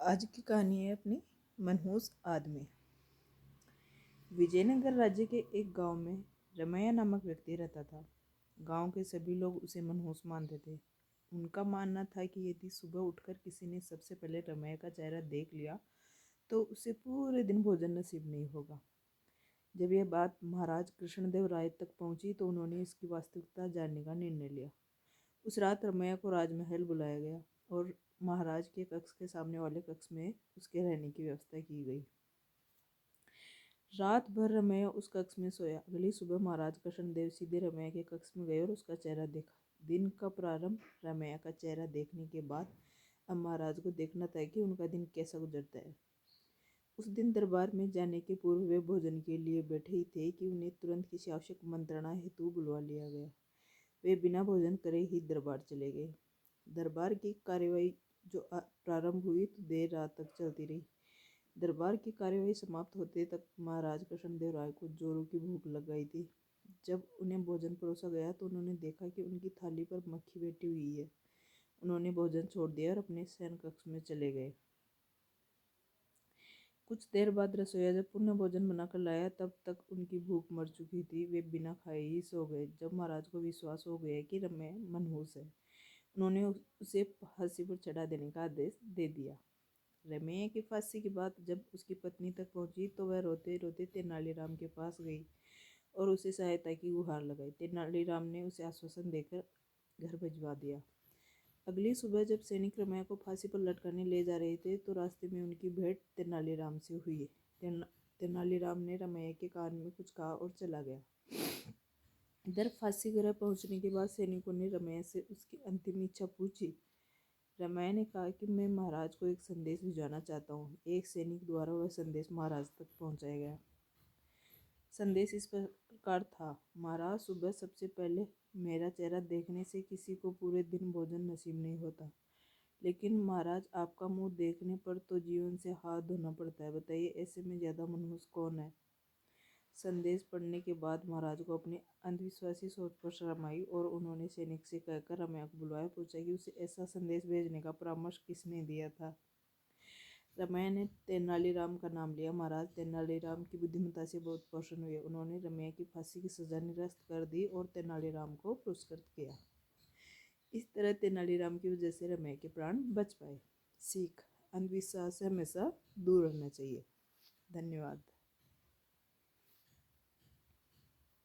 आज की कहानी है अपनी मनहूस आदमी। विजयनगर राज्य के एक गांव में रमैया नामक व्यक्ति रहता था। गांव के सभी लोग उसे मनहूस मानते थे। उनका मानना था कि यदि सुबह उठकर किसी ने सबसे पहले रमैया का चेहरा देख लिया तो उसे पूरे दिन भोजन नसीब नहीं होगा। जब यह बात महाराज कृष्णदेव राय तक पहुंची तो उन्होंने इसकी वास्तविकता जानने का निर्णय लिया। उस रात रमैया को राजमहल बुलाया गया और महाराज के कक्ष के सामने वाले कक्ष में उसके रहने की व्यवस्था की गई। रात भर रमैया उस कक्ष में सोया। अगली सुबह महाराज कृष्णदेव सीधे रमैया के कक्ष में गए और उसका चेहरा देखा। दिन का प्रारंभ रमैया का चेहरा देखने के बाद अब महाराज को देखना था कि उनका दिन कैसा गुजरता है। उस दिन दरबार में जाने के पूर्व वे भोजन के लिए बैठे ही थे कि उन्हें तुरंत किसी आवश्यक मंत्रणा हेतु बुलवा लिया गया। वे बिना भोजन करे ही दरबार चले गए। दरबार की कार्यवाही जो प्रारंभ हुई तो देर रात तक चलती रही। दरबार की कार्यवाही समाप्त होते तक महाराज कृष्णदेव राय को जोरों की भूख लग गई थी। जब उन्हें भोजन परोसा गया तो उन्होंने देखा कि उनकी थाली पर मक्खी बैठी हुई है। उन्होंने भोजन छोड़ दिया और अपने शयन कक्ष में चले गए। कुछ देर बाद रसोइया जब पुनः भोजन बनाकर लाया तब तक उनकी भूख मर चुकी थी। वे बिना खाए ही सो गए। जब महाराज को विश्वास हो गया कि रमैया मनहूस है, उन्होंने उसे फांसी पर चढ़ा देने का आदेश दे दिया। रमैया की फांसी की बात जब उसकी पत्नी तक पहुंची तो वह रोते रोते तेनालीराम के पास गई और उसे सहायता की गुहार लगाई। तेनालीराम ने उसे आश्वासन देकर घर भिजवा दिया। अगली सुबह जब सैनिक रमैया को फांसी पर लटकाने ले जा रहे थे तो रास्ते में उनकी भेंट तेनालीराम से हुई। तेनालीराम ने रमैया के कान में कुछ कहा और चला गया। इधर फांसी गृह पहुंचने के बाद सैनिकों ने रमैया से उसकी अंतिम इच्छा पूछी। रमैया ने कहा कि मैं महाराज को एक संदेश भिजवाना चाहता हूँ। एक सैनिक द्वारा वह संदेश महाराज तक पहुंचाया गया। संदेश इस प्रकार था। महाराज, सुबह सबसे पहले मेरा चेहरा देखने से किसी को पूरे दिन भोजन नसीब नहीं होता, लेकिन महाराज आपका मुंह देखने पर तो जीवन से हाथ धोना पड़ता है। बताइए ऐसे में ज़्यादा मनहूस कौन है। संदेश पढ़ने के बाद महाराज को अपनी अंधविश्वासी सोच पर शर्म आई और उन्होंने सैनिक से कहकर रमैया को बुलाया। पूछा कि उसे ऐसा संदेश भेजने का परामर्श किसने दिया था। रमैया ने तेनालीराम का नाम लिया। महाराज तेनालीराम की बुद्धिमत्ता से बहुत प्रसन्न हुए। उन्होंने रमैया की फांसी की सजा निरस्त कर दी और तेनालीराम को पुरस्कृत किया। इस तरह तेनालीराम की वजह से रमैया के प्राण बच पाए। सीख: अंधविश्वास से हमेशा दूर रहना चाहिए। धन्यवाद।